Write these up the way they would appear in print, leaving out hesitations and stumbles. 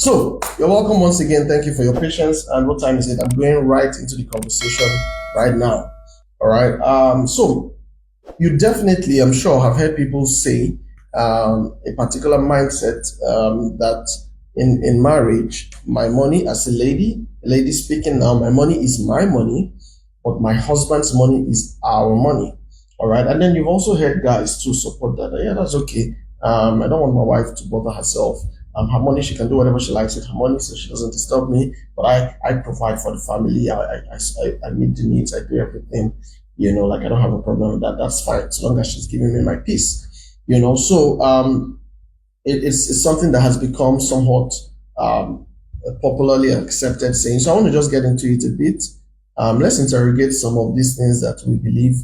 So you're welcome once again. Thank you for your patience. And what time is it? I'm going right into the conversation right now. All right. So you definitely, I'm sure, have heard people say a particular mindset that in marriage, my money as a lady speaking now, my money is my money, but my husband's money is our money. All right. And then you've also heard guys to support that. Yeah, that's okay. I don't want my wife to bother herself. Her money, she can do whatever she likes with her money, so she doesn't disturb me. But I provide for the family. I meet the needs. I do everything. Like I don't have a problem with that. That's fine, as long as she's giving me my peace. So it's something that has become somewhat popularly accepted saying. So I want to just get into it a bit. Let's interrogate some of these things that we believe,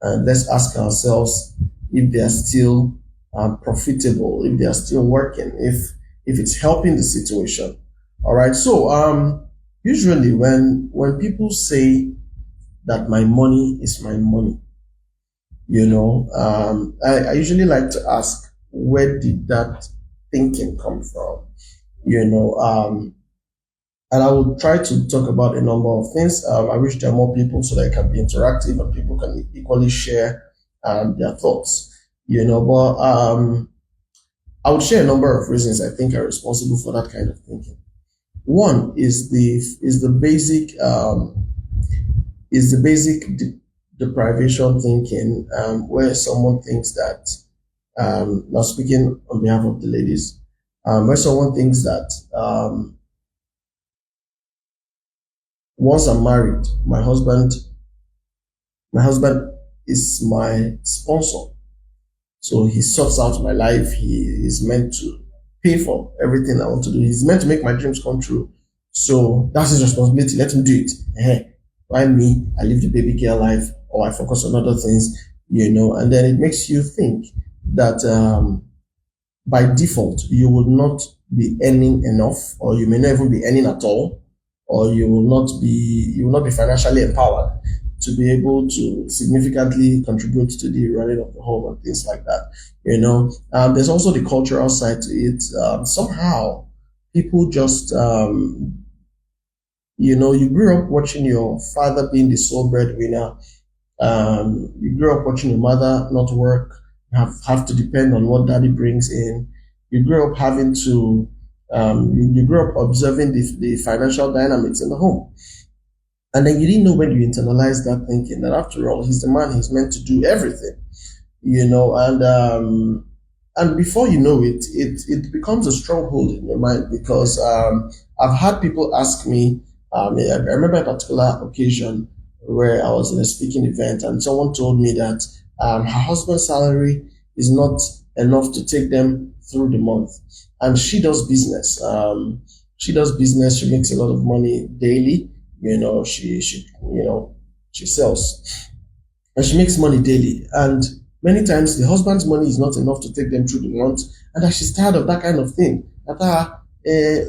and let's ask ourselves if they are still profitable, if they are still working, if it's helping the situation. All right. So usually when people say that my money is my money, I usually like to ask, where did that thinking come from? And I will try to talk about a number of things. I wish there are more people so that it can be interactive and people can equally share their thoughts. But I would share a number of reasons I think are responsible for that kind of thinking. One is the basic deprivation thinking, where someone thinks that, now speaking on behalf of the ladies, where someone thinks that once I'm married, my husband is my sponsor. So he sorts out my life. He is meant to pay for everything I want to do. He's meant to make my dreams come true. So that's his responsibility. Let him do it. Why me? I live the baby girl life, or I focus on other things, and then it makes you think that by default, you will not be earning enough, or you may not even be earning at all, or you will not be financially empowered to be able to significantly contribute to the running of the home and things like that. There's also the cultural side to it. Somehow people just, you grew up watching your father being the sole breadwinner. You grew up watching your mother not work, have to depend on what daddy brings in. You grew up having to, you grew up observing the financial dynamics in the home. And then you didn't know when you internalized that thinking that after all, he's the man, he's meant to do everything, and before you know it, it becomes a stronghold in your mind because I've had people ask me, I remember a particular occasion where I was in a speaking event and someone told me that her husband's salary is not enough to take them through the month. And she does business. She makes a lot of money daily. She sells and she makes money daily. And many times the husband's money is not enough to take them through the month. And that she's tired of that kind of thing.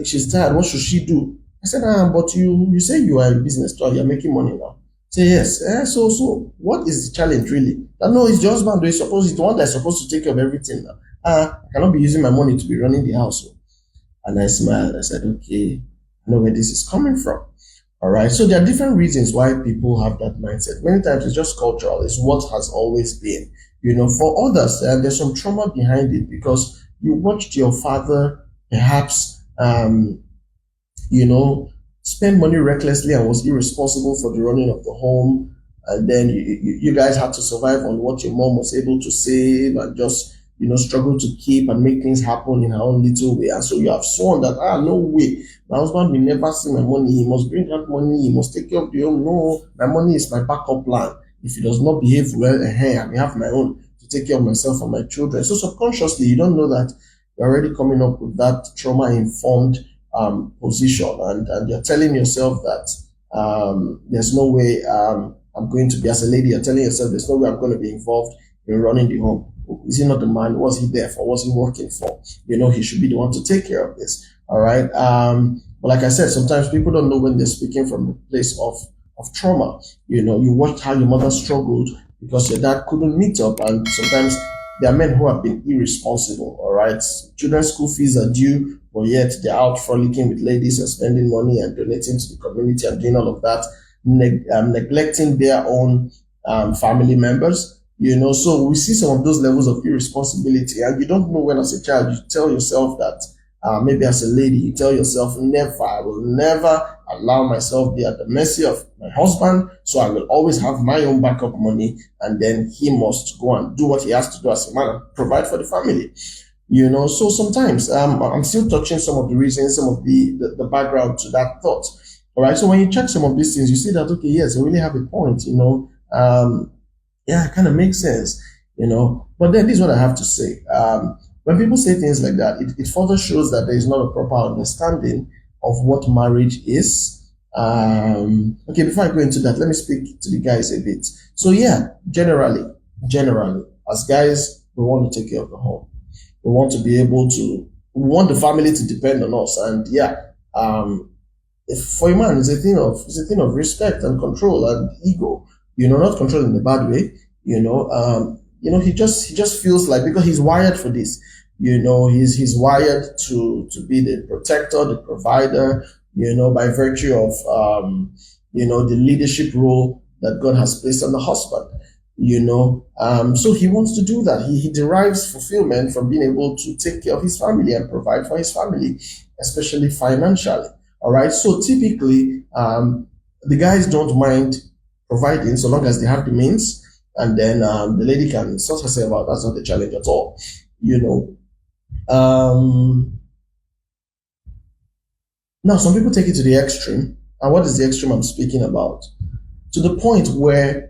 She's tired. What should she do? I said, but you say you are in business, so you're making money now. Say yes. So what is the challenge really? That no, it's the husband. He's the one that's supposed to take care of everything now. I cannot be using my money to be running the household. And I smiled. I said, okay, I know where this is coming from. All right. So there are different reasons why people have that mindset. Many times it's just cultural. It's what has always been. For others, there's some trauma behind it because you watched your father perhaps, spend money recklessly and was irresponsible for the running of the home. And then you guys had to survive on what your mom was able to save and just, struggle to keep and make things happen in her own little way. And so you have sworn that, no way, my husband will never see my money. He must bring out money. He must take care of the home. No, my money is my backup plan. If he does not behave well, I may have my own to take care of myself and my children. So subconsciously, you don't know that you're already coming up with that trauma-informed position, and you're telling yourself that there's no way I'm going to be, as a lady, you're telling yourself there's no way I'm going to be involved in running the home. Is he not the man? What's he there for? What's he working for? He should be the one to take care of this. All right. But like I said, sometimes people don't know when they're speaking from the place of trauma. You watched how your mother struggled because your dad couldn't meet up, and sometimes There are men who have been irresponsible, all right? Children's school fees are due, but yet they're out frolicking with ladies and spending money and donating to the community and doing all of that, neglecting their own family members. So we see some of those levels of irresponsibility, and you don't know when, as a child, you tell yourself that, maybe as a lady, you tell yourself, never, I will never allow myself be at the mercy of my husband, so I will always have my own backup money, and then he must go and do what he has to do as a man and provide for the family. So sometimes I'm still touching some of the reasons, some of the background to that thought. All right, so when you check some of these things, you see that, okay, yes, I really have a point, yeah, it kind of makes sense, But then this is what I have to say. When people say things like that, it further shows that there is not a proper understanding of what marriage is. Okay, before I go into that, let me speak to the guys a bit. So yeah, generally, as guys, we want to take care of the home. We want to be able to, we want the family to depend on us. And yeah, for a man, it's a thing of respect and control and ego. Not control in the bad way. He just feels like, because he's wired for this. He's wired to be the protector, the provider. By virtue of the leadership role that God has placed on the husband. So he wants to do that. He derives fulfillment from being able to take care of his family and provide for his family, especially financially. All right. So typically, the guys don't mind providing so long as they have the means, and then the lady can sort herself out. That's not the challenge at all. Now, some people take it to the extreme. And what is the extreme I'm speaking about? To the point where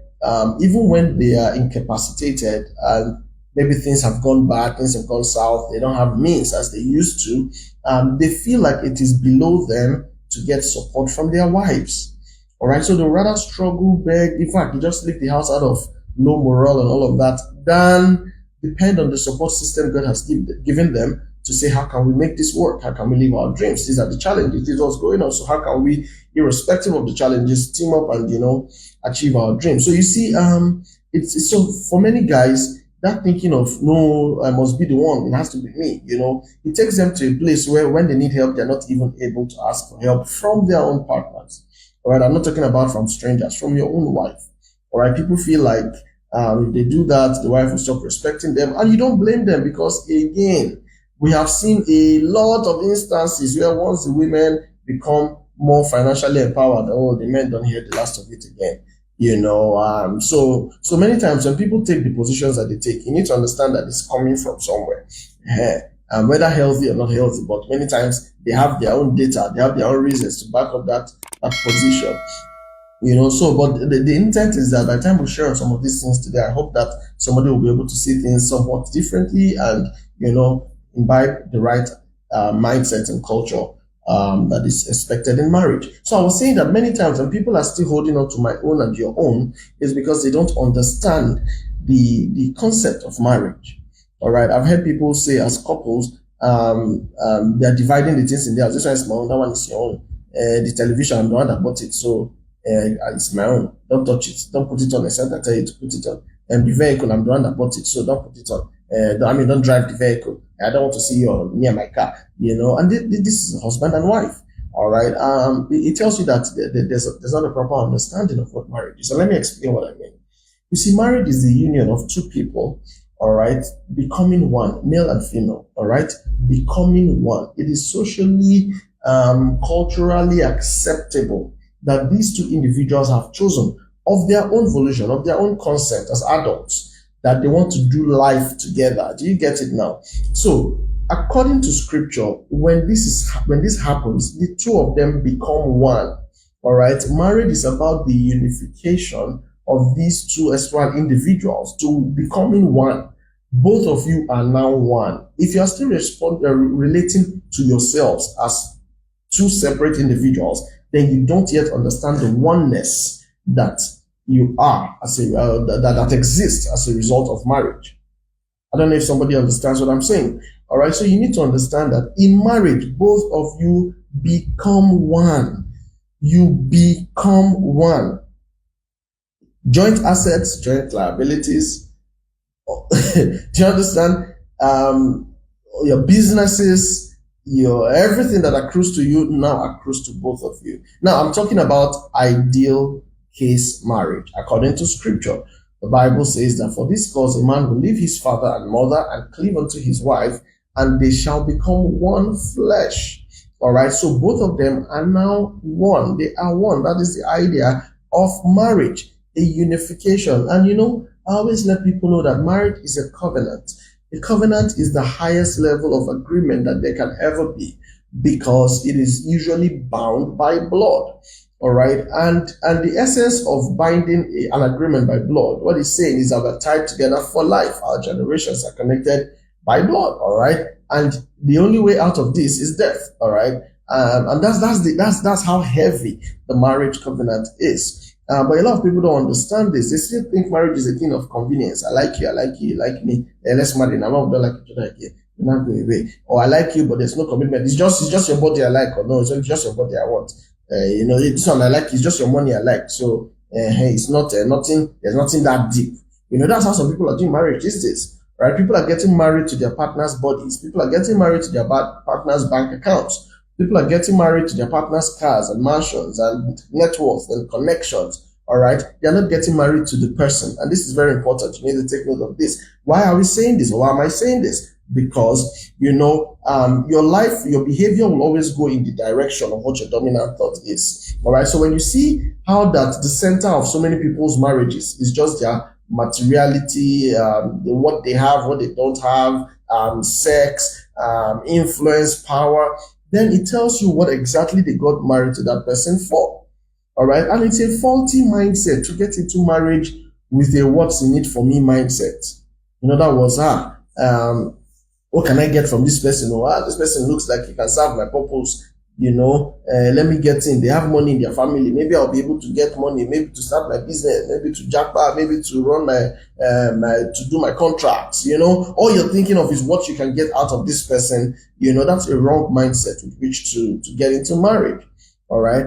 even when they are incapacitated and maybe things have gone bad, things have gone south, they don't have means as they used to, they feel like it is below them to get support from their wives. All right, so they'll rather struggle, beg, in fact, they just leave the house out of low morale and all of that, than depend on the support system God has given them to say, how can we make this work? How can we live our dreams? These are the challenges. This is what's going on. So how can we, irrespective of the challenges, team up and, achieve our dreams? So you see, it's so for many guys, that thinking of, no, I must be the one, it has to be me, it takes them to a place where when they need help, they're not even able to ask for help from their own partners. All right, I'm not talking about from strangers, from your own wife. All right, people feel like if they do that, the wife will stop respecting them, and you don't blame them, because again, we have seen a lot of instances where once the women become more financially empowered, the men don't hear the last of it again. So many times when people take the positions that they take, you need to understand that it's coming from somewhere. Whether healthy or not healthy, but many times they have their own data, they have their own reasons to back up that position. But the intent is that by the time we share some of these things today, I hope that somebody will be able to see things somewhat differently and, imbibe the right mindset and culture that is expected in marriage. So I was saying that many times when people are still holding on to my own and your own, is because they don't understand the concept of marriage. All right, I've heard people say as couples, they're dividing the things in their house. This one is my own, that one is your own. The television, I'm the one that bought it, so it's my own. Don't touch it. Don't put it on except I tell you to put it on. And the vehicle, I'm the one that bought it, so don't put it on. Don't drive the vehicle. I don't want to see you near my car, And this is husband and wife. All right. It tells you that there's not a proper understanding of what marriage is. So let me explain what I mean. You see, marriage is the union of two people. All right, becoming one, male and female. All right, becoming one. It is socially, culturally acceptable that these two individuals have chosen of their own volition, of their own consent as adults, that they want to do life together. Do you get it now? So, according to scripture, when this happens, the two of them become one. All right, marriage is about the unification of these two external individuals to becoming one. Both of you are now one. If you are still relating to yourselves as two separate individuals, then you don't yet understand the oneness that you are that exists as a result of marriage. I don't know if somebody understands what I'm saying. All right, so you need to understand that in marriage, both of you become one. You become one. Joint assets, joint liabilities, Do you understand? Your businesses, your everything that accrues to you now accrues to both of you. Now I'm talking about ideal case marriage. According to scripture, the Bible says that for this cause a man will leave his father and mother and cleave unto his wife, and they shall become one flesh. All right, so both of them are now one. They are one. That is the idea of marriage, a unification. And I always let people know that marriage is a covenant. A covenant is the highest level of agreement that there can ever be, because it is usually bound by blood. All right. And the essence of binding an agreement by blood, what he's saying is that we're tied together for life. Our generations are connected by blood. All right. And the only way out of this is death. All right. And that's how heavy the marriage covenant is. But a lot of people don't understand this. They still think marriage is a thing of convenience. I like you, you like me. Let's marry. Now we don't like each other again. We're not going away. Or I like you, but there's no commitment. It's just your body I like, or no, it's just your body I want. This one I like. It's just your money I like. So hey, it's not nothing. There's nothing that deep. That's how some people are doing marriage these days, right? People are getting married to their partner's bodies. People are getting married to their partner's bank accounts. People are getting married to their partner's cars and mansions and net worth and connections. All right. They're not getting married to the person. And this is very important. You need to take note of this. Why are we saying this? Why am I saying this? Because, your life, your behavior will always go in the direction of what your dominant thought is. All right. So when you see how that the center of so many people's marriages is just their materiality, what they have, what they don't have, sex, influence, power, then it tells you what exactly they got married to that person for. All right. And it's a faulty mindset to get into marriage with a what's in it for me mindset. That was, what can I get from this person? This person looks like he can serve my purpose. Let me get in. They have money in their family. Maybe I'll be able to get money, maybe to start my business, maybe to jackpot, maybe to run to do my contracts. All you're thinking of is what you can get out of this person. That's a wrong mindset with which to get into marriage. All right.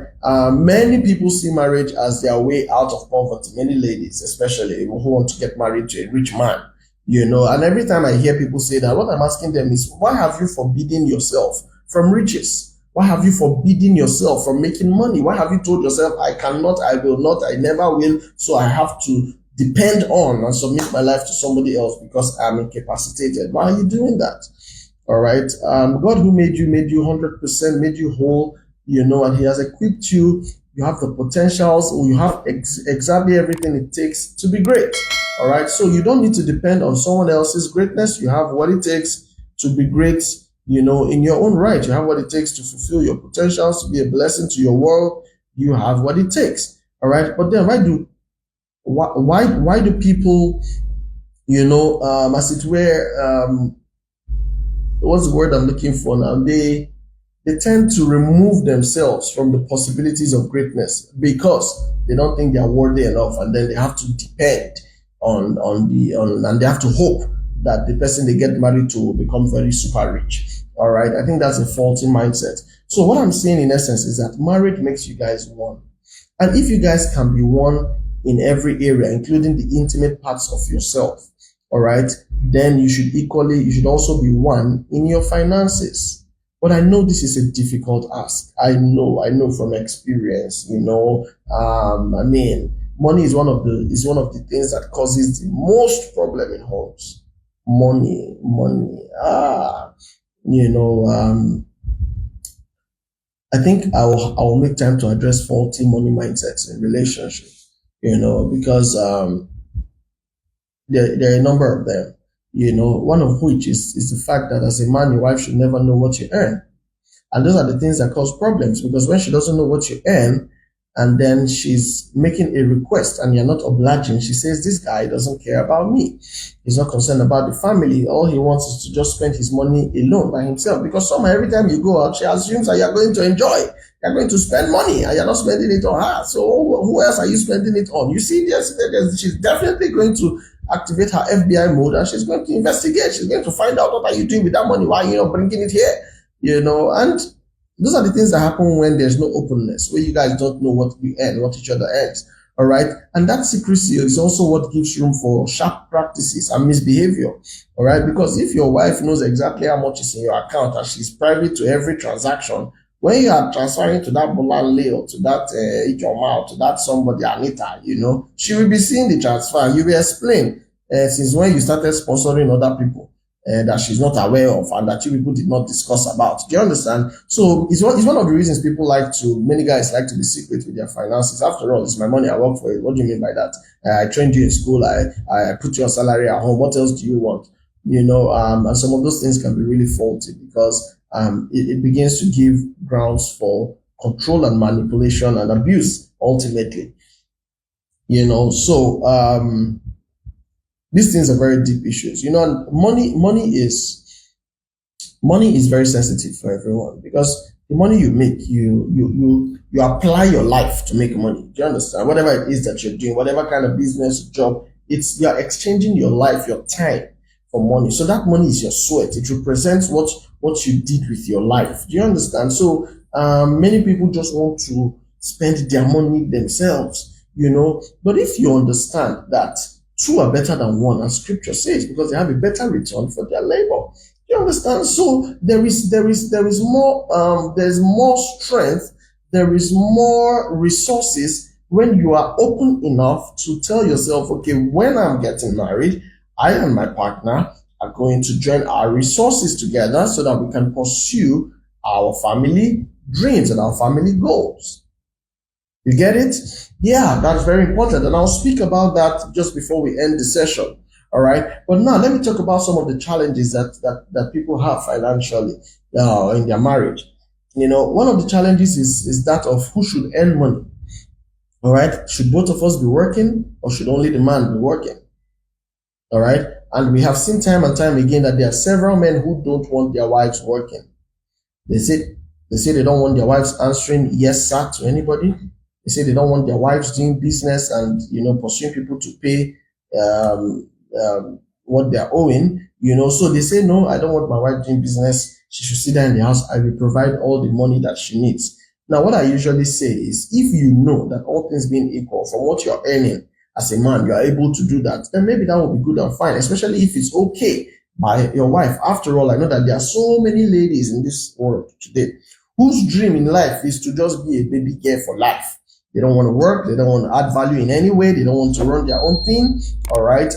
Many people see marriage as their way out of poverty. Many ladies, especially, who want to get married to a rich man. And every time I hear people say that, what I'm asking them is, why have you forbidden yourself from riches? Why have you forbidden yourself from making money? Why have you told yourself, I cannot, I will not, I never will, so I have to depend on and submit my life to somebody else because I'm incapacitated? Why are you doing that? All right. God who made you 100%, made you whole, and he has equipped you. You have the potentials, or you have exactly everything it takes to be great. All right. So you don't need to depend on someone else's greatness. You have what it takes to be great, in your own right. You have what it takes to fulfill your potentials, to be a blessing to your world. You have what it takes. All right. But then why do people, as it were, what's the word I'm looking for now? They tend to remove themselves from the possibilities of greatness because they don't think they are worthy enough, and then they have to depend on and they have to hope that the person they get married to will become very super rich. All right. I think that's a faulty mindset. So what I'm saying in essence is that marriage makes you guys one. And if you guys can be one in every area, including the intimate parts of yourself, all right, then you should also be one in your finances. But I know this is a difficult ask. I know from experience, money is one of the things that causes the most problem in homes. Money. I think I will make time to address faulty money mindsets in relationships, because there are a number of them, one of which is the fact that as a man, your wife should never know what you earn. And those are the things that cause problems, because when she doesn't know what you earn, and then she's making a request and you're not obliging, she says, this guy doesn't care about me. He's not concerned about the family. All he wants is to just spend his money alone by himself. Because somehow every time you go out, she assumes that you're going to enjoy. You're going to spend money and you're not spending it on her. So who else are you spending it on? You see, she's definitely going to activate her FBI mode, and she's going to investigate. She's going to find out, what are you doing with that money? Why are you not bringing it here? And those are the things that happen when there's no openness, where you guys don't know what you earn, what each other earns. All right. And that secrecy is also what gives room for sharp practices and misbehavior. All right. Because if your wife knows exactly how much is in your account and she's privy to every transaction, when you are transferring to that Bolanle or to that Ijoma or to that somebody, Anita, she will be seeing the transfer and you will explain since when you started sponsoring other people that she's not aware of and that you people did not discuss about. Do you understand? So it's one of the reasons many guys like to be secret with their finances. After all, it's my money, I work for it. What do you mean by that? I trained you in school, I put your salary at home. What else do you want? And some of those things can be really faulty because it begins to give grounds for control and manipulation and abuse ultimately. These things are very deep issues. And money is very sensitive for everyone because the money you make, you apply your life to make money. Do you understand? Whatever it is that you're doing, whatever kind of business, job, you're exchanging your life, your time for money. So that money is your sweat. It represents what you did with your life. Do you understand? So many people just want to spend their money themselves, But if you understand that two are better than one, as scripture says, because they have a better return for their labor. You understand? So there's more strength, there is more resources when you are open enough to tell yourself, okay, when I'm getting married, I and my partner are going to join our resources together so that we can pursue our family dreams and our family goals. You get it? Yeah, that's very important. And I'll speak about that just before we end the session. All right. But now let me talk about some of the challenges that people have financially in their marriage. One of the challenges is that of who should earn money. All right. Should both of us be working or should only the man be working? All right. And we have seen time and time again that there are several men who don't want their wives working. They say they don't want their wives answering yes, sir to anybody. They say they don't want their wives doing business and, pursuing people to pay what they're owing, So they say, no, I don't want my wife doing business. She should sit there in the house. I will provide all the money that she needs. Now, what I usually say is, if you know that all things being equal, from what you're earning as a man, you are able to do that, then maybe that will be good and fine, especially if it's okay by your wife. After all, I know that there are so many ladies in this world today whose dream in life is to just be a baby girl for life. They don't want to work. They don't want to add value in any way. They don't want to run their own thing. All right.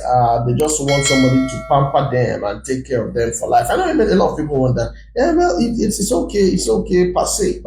They just want somebody to pamper them and take care of them for life. I know a lot of people want that. Yeah, well, it's okay. It's okay. Passe,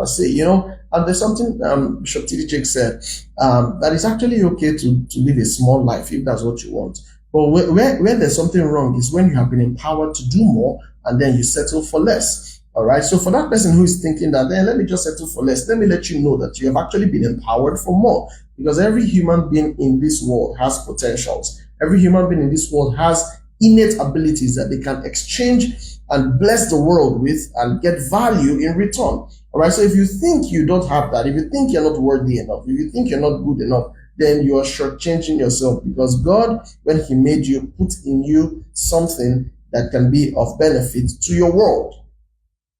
And there's something Bishop T.D. Jakes said that it's actually okay to live a small life if that's what you want. But where there's something wrong is when you have been empowered to do more and then you settle for less. All right. So for that person who is thinking that, let me just settle for less, let me let you know that you have actually been empowered for more, because every human being in this world has potentials. Every human being in this world has innate abilities that they can exchange and bless the world with and get value in return. All right. So if you think you don't have that, if you think you're not worthy enough, if you think you're not good enough, then you are shortchanging yourself, because God, when He made you, put in you something that can be of benefit to your world.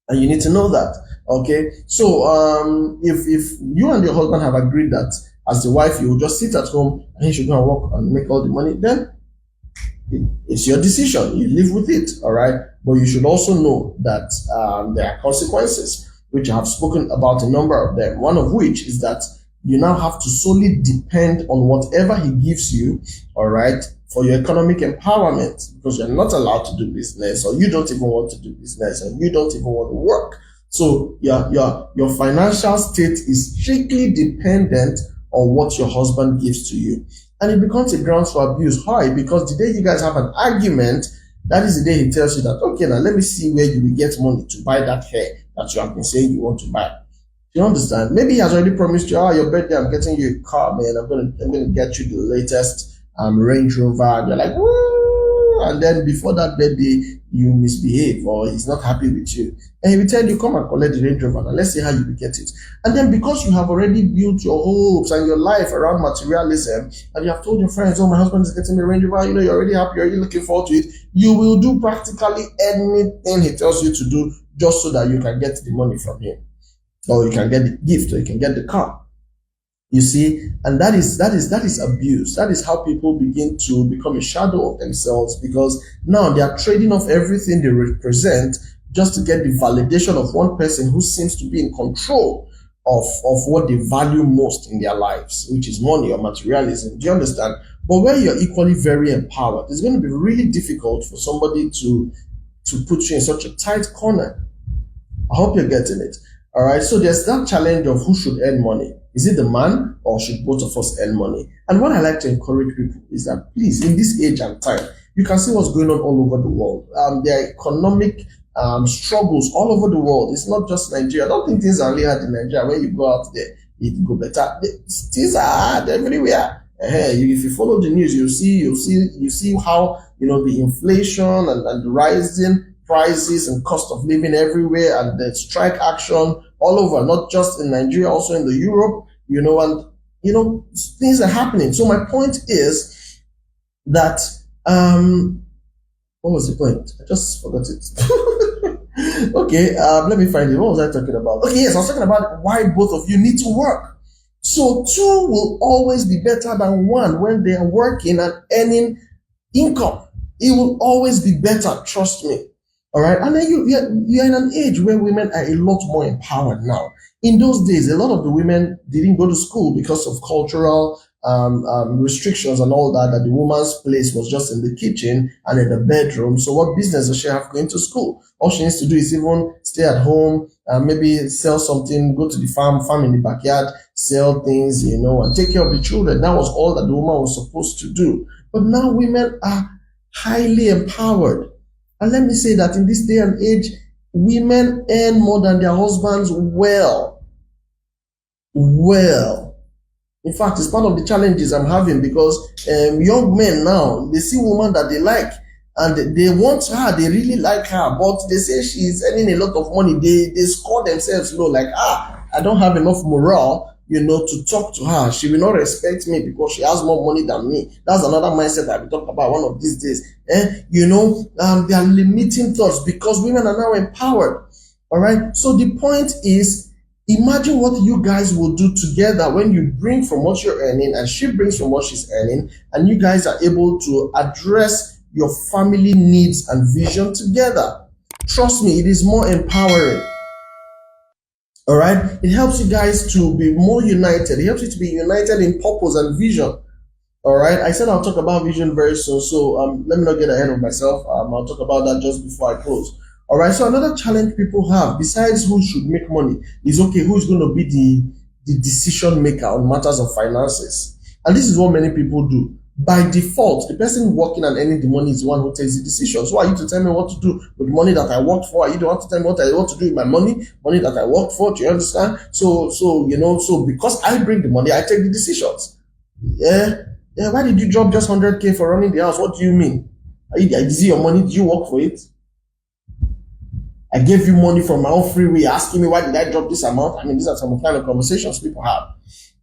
And you need to know that, okay? So if you and your husband have agreed that as the wife, you will just sit at home and he should go and work and make all the money, then it's your decision. You live with it, all right? But you should also know that there are consequences, which I have spoken about a number of them. One of which is that you now have to solely depend on whatever he gives you, all right, for your economic empowerment, because you're not allowed to do business, or you don't even want to do business, and you don't even want to work. So your financial state is strictly dependent on what your husband gives to you. And it becomes a ground for abuse. Why? Because the day you guys have an argument, that is the day he tells you that, okay, now let me see where you will get money to buy that hair that you have been saying you want to buy. Do you understand? Maybe he has already promised you, your birthday, I'm getting you a car, man. I'm gonna get you the latest Range Rover, and you're like, woo! And then before that birthday, you misbehave, or he's not happy with you, and he will tell you, come and collect the Range Rover, and let's see how you will get it. And then because you have already built your hopes and your life around materialism, and you have told your friends, oh, my husband is getting me a Range Rover, you're already happy, you're already looking forward to it, you will do practically anything he tells you to do just so that you can get the money from him, or you can get the gift, or you can get the car. You see, and that is abuse. That is how people begin to become a shadow of themselves, because now they are trading off everything they represent just to get the validation of one person who seems to be in control of what they value most in their lives, which is money or materialism. Do you understand? But where you're equally very empowered, it's going to be really difficult for somebody to put you in such a tight corner. I hope you're getting it. All right. So there's that challenge of who should earn money. Is it the man, or should both of us earn money? And what I like to encourage people is that, please, in this age and time, you can see what's going on all over the world. There are economic struggles all over the world. It's not just Nigeria. I don't think things are really hard in Nigeria. When you go out there, it go better. Things are hard everywhere. If you follow the news, you see how the inflation and the rising prices and cost of living everywhere, and the strike action all over, not just in Nigeria, also in the Europe, and things are happening. So my point is that what was the point? I just forgot it. Okay, let me find it. What was I talking about? Okay, yes, I was talking about why both of you need to work. So two will always be better than one when they are working and earning income. It will always be better, trust me. All right, and then you're in an age where women are a lot more empowered now. In those days, a lot of the women didn't go to school because of cultural restrictions and all that. That the woman's place was just in the kitchen and in the bedroom. So what business does she have going to school? All she needs to do is even stay at home, maybe sell something, go to the farm in the backyard, sell things, and take care of the children. That was all that the woman was supposed to do. But now women are highly empowered. And let me say that in this day and age, women earn more than their husbands well. In fact, it's part of the challenges I'm having, because young men now, they see women that they like and they want her, they really like her, but they say she's earning a lot of money. They score themselves low, like, I don't have enough morale, to talk to her. She will not respect me because she has more money than me. That's another mindset that we talk about one of these days. They are limiting thoughts because women are now empowered. All right. So the point is, imagine what you guys will do together when you bring from what you're earning and she brings from what she's earning, and you guys are able to address your family needs and vision together. Trust me, it is more empowering. All right, it helps you guys to be more united. It helps you to be united in purpose and vision. All right, I said I'll talk about vision very soon, so let me not get ahead of myself. I'll talk about that just before I close. All right, so another challenge people have, besides who should make money, is okay, who is going to be the decision maker on matters of finances? And this is what many people do. By default, the person working and earning the money is the one who takes the decisions. Who are you to tell me what to do with the money that I worked for? Are you the one to tell me what I want to do with my money that I worked for? Do you understand? So because I bring the money, I take the decisions. Yeah. Why did you drop just 100K for running the house? What do you mean? Is it your money? Did you work for it? I gave you money from my own free will. Asking me why did I drop this amount? I mean, these are some kind of conversations people have.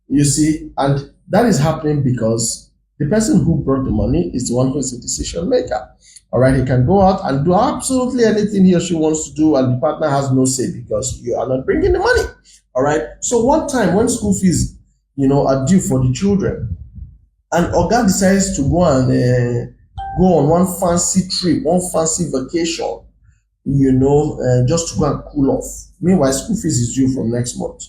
You see, and that is happening because the person who brought the money is the one who is the decision maker. All right, he can go out and do absolutely anything he or she wants to do, and the partner has no say because you are not bringing the money. All right. So one time when school fees, are due for the children, and Oga decides to go on one fancy trip, one fancy vacation, just to go and cool off. Meanwhile, school fees is due from next month.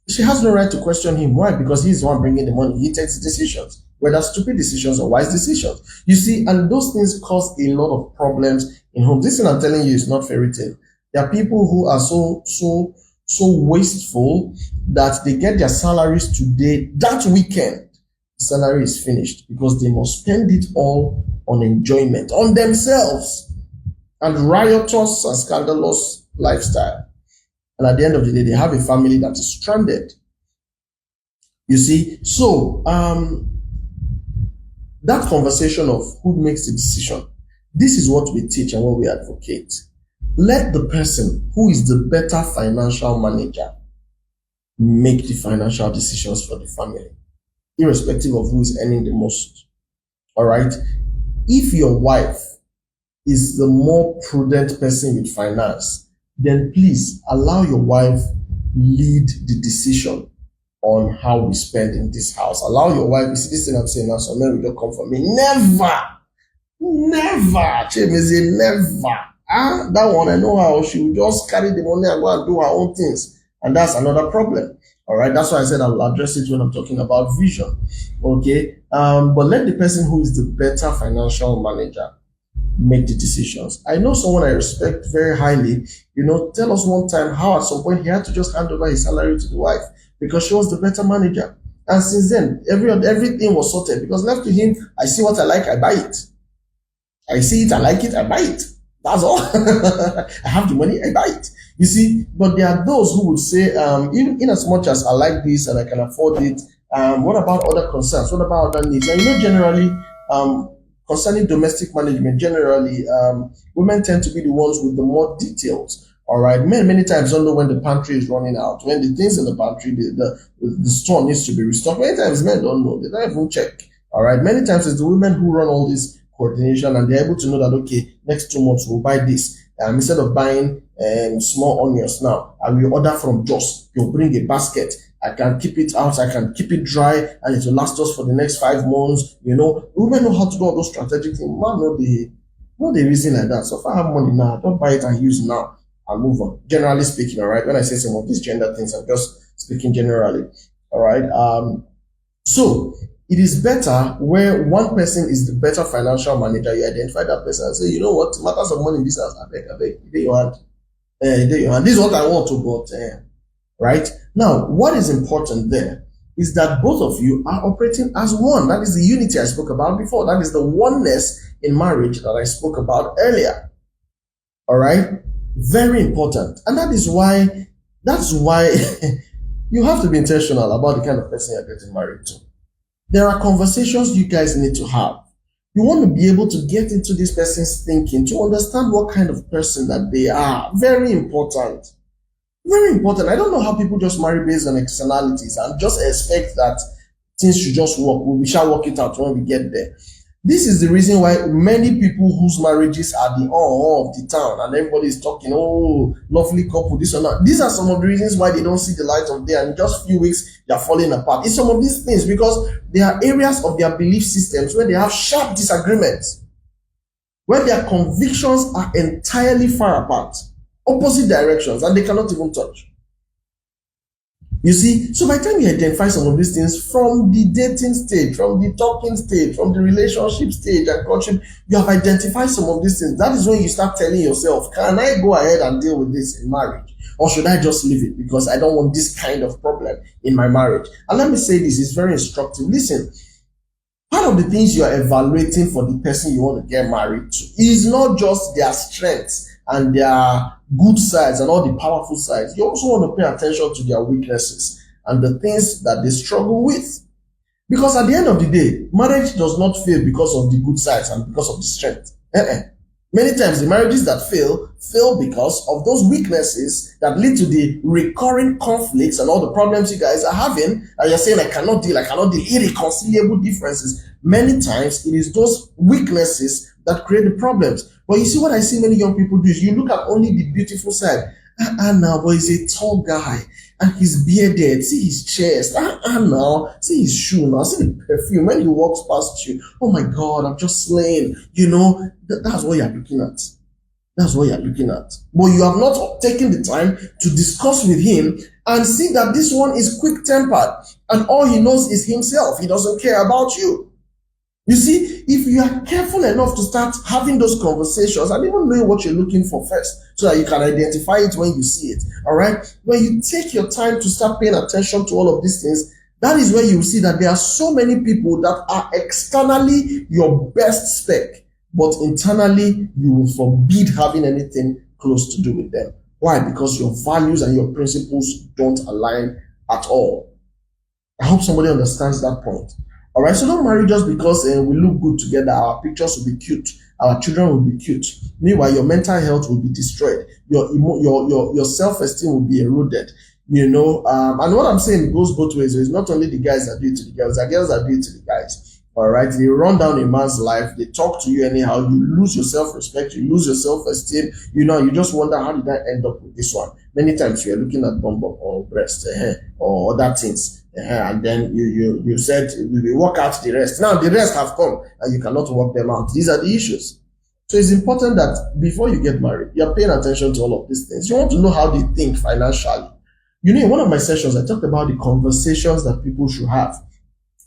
She has no right to question him. Why? Because he's the one bringing the money. He takes decisions, whether stupid decisions or wise decisions. You see, and those things cause a lot of problems in homes. This thing I'm telling you is not fairy tale. There are people who are so wasteful that they get their salaries today. That weekend, the salary is finished because they must spend it all on enjoyment, on themselves, and riotous and scandalous lifestyle. And at the end of the day, they have a family that is stranded. You see, so that conversation of who makes the decision, this is what we teach and what we advocate. Let the person who is the better financial manager make the financial decisions for the family, irrespective of who is earning the most. All right. If your wife is the more prudent person with finance, then please allow your wife lead the decision on how we spend in this house. Allow your wife, you see this thing I'm saying now, some men will just come for me. Never. Mayzy, never. That one, I know how she will just carry the money and go and do her own things. And that's another problem. All right. That's why I said I will address it when I'm talking about vision. Okay. But let the person who is the better financial manager make the decisions. I know someone I respect very highly, tell us one time how at some point he had to just hand over his salary to the wife because she was the better manager. And since then, everything was sorted because left to him, I see what I like, I buy it. I see it, I like it, I buy it. That's all. I have the money, I buy it. You see, but there are those who would say, in as much as I like this and I can afford it, what about other concerns? What about other needs? And generally, concerning domestic management, generally, women tend to be the ones with the more details. All right, men many times don't know when the pantry is running out, when the things in the pantry, the store needs to be restocked. Many times men don't know, they don't even check. All right, many times it's the women who run all this coordination and they're able to know that, okay, next 2 months we'll buy this. Instead of buying small onions now, I will order from Joss. You'll bring a basket. I can keep it out, I can keep it dry, and it will last us for the next 5 months. Women know how to do all those strategic things. Man, no, they reason like that. So if I have money now, don't buy it and use it now and move on. Generally speaking, all right. When I say some of these gender things, I'm just speaking generally. All right. So it is better where one person is the better financial manager. You identify that person and say, you know what, matters of money in this house, I beg, there you are. This is what I want to, but right? Now, what is important there is that both of you are operating as one. That is the unity I spoke about before. That is the oneness in marriage that I spoke about earlier. All right? Very important. And that's why you have to be intentional about the kind of person you're getting married to. There are conversations you guys need to have. You want to be able to get into this person's thinking, to understand what kind of person that they are. Very important. Very important. I don't know how people just marry based on externalities and just expect that things should just work. We shall work it out when we get there. This is the reason why many people whose marriages are the of the town and everybody is talking, oh, lovely couple, this or that. These are some of the reasons why they don't see the light of day and in just a few weeks they are falling apart. It's some of these things because there are areas of their belief systems where they have sharp disagreements, where their convictions are entirely far apart. Opposite directions, and they cannot even touch. You see, so by the time you identify some of these things from the dating stage, from the talking stage, from the relationship stage and courtship, you have identified some of these things. That is when you start telling yourself, can I go ahead and deal with this in marriage? Or should I just leave it because I don't want this kind of problem in my marriage? And let me say this, it's very instructive. Listen, part of the things you are evaluating for the person you want to get married to is not just their strengths and their good sides and all the powerful sides. You also want to pay attention to their weaknesses and the things that they struggle with. Because at the end of the day, marriage does not fail because of the good sides and because of the strength. Many times the marriages that fail because of those weaknesses that lead to the recurring conflicts and all the problems you guys are having. And you're saying, I cannot deal, irreconcilable differences. Many times it is those weaknesses that create the problems. But you see what I see many young people do is you look at only the beautiful side. Now, but he's a tall guy and he's bearded. See his chest. Now, see his shoe. Now, see the perfume. When he walks past you, oh my God, I'm just slaying. That's what you're looking at. That's what you're looking at. But you have not taken the time to discuss with him and see that this one is quick-tempered and all he knows is himself. He doesn't care about you. You see, if you are careful enough to start having those conversations and even know what you're looking for first so that you can identify it when you see it, all right? When you take your time to start paying attention to all of these things, that is where you will see that there are so many people that are externally your best spec, but internally you will forbid having anything close to do with them. Why? Because your values and your principles don't align at all. I hope somebody understands that point. All right, so don't marry just because we look good together. Our pictures will be cute. Our children will be cute. Meanwhile, your mental health will be destroyed. Your self-esteem will be eroded. And what I'm saying goes both ways. So it's not only the guys that do it to the girls. The girls that do it to the guys. All right, they run down a man's life. They talk to you anyhow. You lose your self-respect. You lose your self-esteem. You just wonder, how did I end up with this one? Many times we are looking at bum or breast or other things. And then you said we will work out the rest. Now the rest have come and you cannot work them out. These are the issues. So it's important that before you get married, you're paying attention to all of these things. You want to know how they think financially. You know, in one of my sessions, I talked about the conversations that people should have,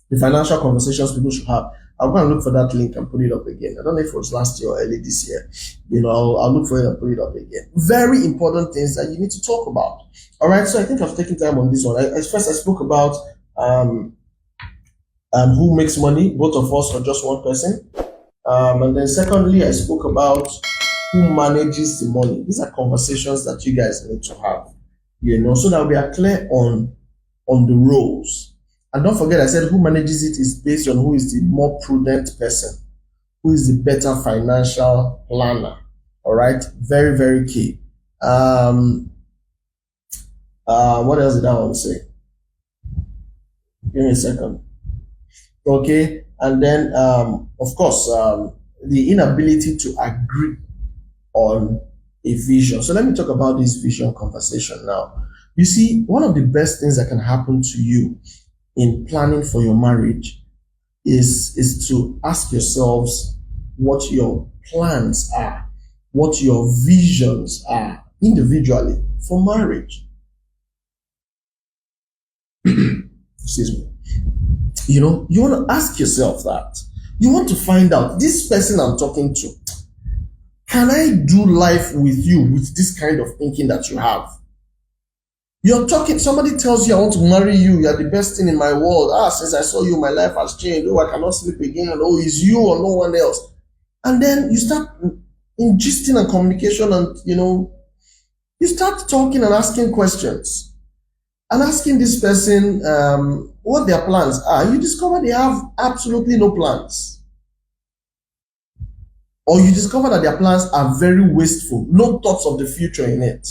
the financial conversations people should have. I'll go and look for that link and put it up again. I don't know if it was last year or early this year. You know, I'll look for it and put it up again. Very important things that you need to talk about. All right, so I think I've taken time on this one. First, I spoke about who makes money, both of us or just one person. And then secondly, I spoke about who manages the money. These are conversations that you guys need to have, you know, so that we are clear on the roles. And don't forget, I said who manages it is based on who is the more prudent person, who is the better financial planner. All right, very, very key. What else did I want to say? Give me a second. Okay, and then of course the inability to agree on a vision. So let me talk about this vision conversation now. You see, one of the best things that can happen to you in planning for your marriage is to ask yourselves what your plans are, what your visions are individually for marriage. Excuse me. You know, you want to ask yourself that. You want to find out, this person I'm talking to, can I do life with you with this kind of thinking that you have? You're talking, somebody tells you, I want to marry you, you're the best thing in my world. Since I saw you, my life has changed. Oh, I cannot sleep again. Oh, it's you or no one else. And then you start ingesting and communication, and you know, you start talking and asking questions and asking this person what their plans are. You discover they have absolutely no plans. Or you discover that their plans are very wasteful, no thoughts of the future in it.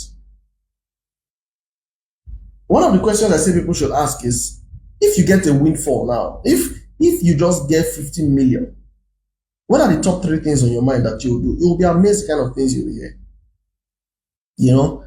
One of the questions I say people should ask is, if you get a windfall now, if you just get 15 million, what are the top 3 things on your mind that you'll do? You'll be amazed the kind of things you'll hear. You know,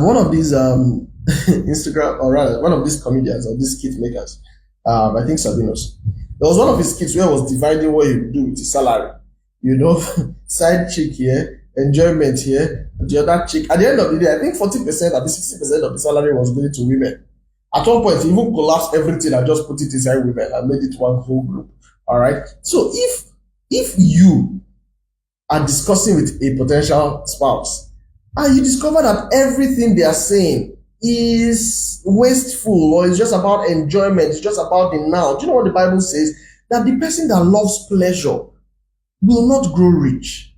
one of these Instagram, or rather, one of these comedians or these skit makers, I think Sabinos, there was one of his skits where he was dividing what he would do with his salary. You know, side chick here, enjoyment here, the other chick. At the end of the day, I think 40%, at least 60% of the salary was going to women. At one point, he even collapsed everything and just put it inside women and made it one whole group. All right. So if you are discussing with a potential spouse and you discover that everything they are saying is wasteful, or it's just about enjoyment, it's just about the now. Do you know what the Bible says? That the person that loves pleasure will not grow rich.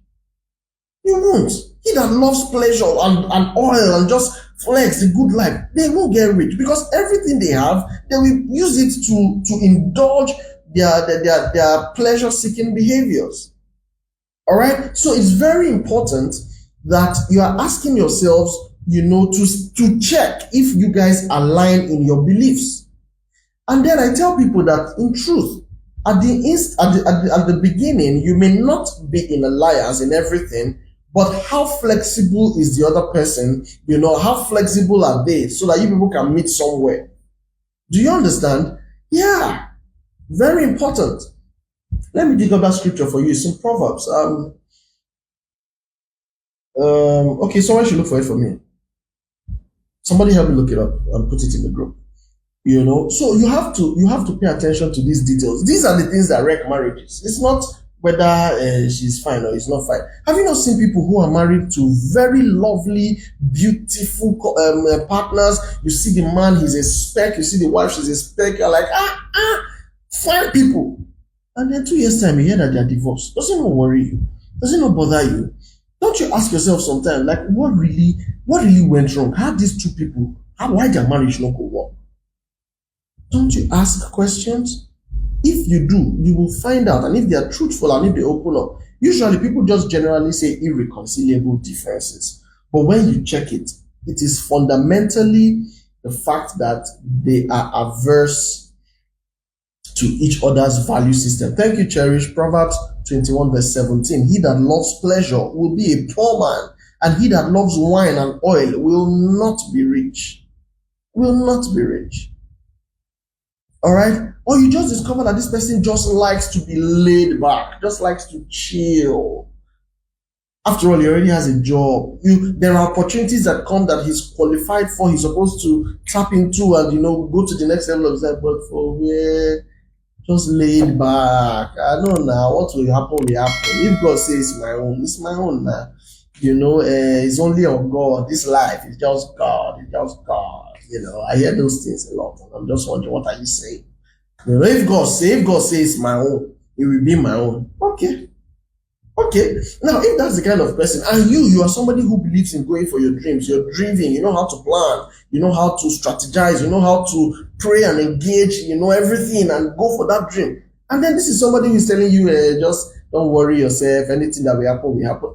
You won't. He that loves pleasure and oil and just flex the good life, they won't get rich, because everything they have, they will use it to indulge their pleasure-seeking behaviors. All right? So it's very important that you are asking yourselves, you know, to check if you guys align in your beliefs. And then I tell people that, in truth, at the beginning, you may not be in alliance in everything, but how flexible is the other person? You know, how flexible are they so that you people can meet somewhere? Do you understand? Yeah, very important. Let me dig up that scripture for you. It's in Proverbs. Okay, someone should look for it for me. Somebody help me look it up and put it in the group. You know, so you have to pay attention to these details. These are the things that wreck marriages. It's not whether she's fine or he's not fine. Have you not seen people who are married to very lovely, beautiful partners? You see the man, he's a speck. You see the wife, she's a speck. You're like, fine people. And then 2 years time, you hear that they're divorced. Does it not worry you? Does it not bother you? Don't you ask yourself sometimes, like, what really went wrong? How these two people, why their marriage not go well? Don't you ask questions? If you do, you will find out. And if they are truthful and if they open up, usually people just generally say irreconcilable differences. But when you check it, it is fundamentally the fact that they are averse to each other's value system. Thank you, Cherish. Proverbs 21 verse 17. He that loves pleasure will be a poor man, and he that loves wine and oil will not be rich. Will not be rich. All right? Or you just discover that this person just likes to be laid back, just likes to chill. After all, he already has a job. There are opportunities that come that he's qualified for, he's supposed to tap into and go to the next level of his life, but for where just laid back. I know now what will happen will happen. If God says it's my own now. It's only of God. This life is just God. It's just God. I hear those things a lot, and I'm just wondering, what are you saying? If God says it's my own, it will be my own. Okay. Now, if that's the kind of person, and you are somebody who believes in going for your dreams, you're dreaming, you know how to plan, you know how to strategize, you know how to pray and engage, everything and go for that dream. And then this is somebody who's telling you, just don't worry yourself, anything that will happen, will happen.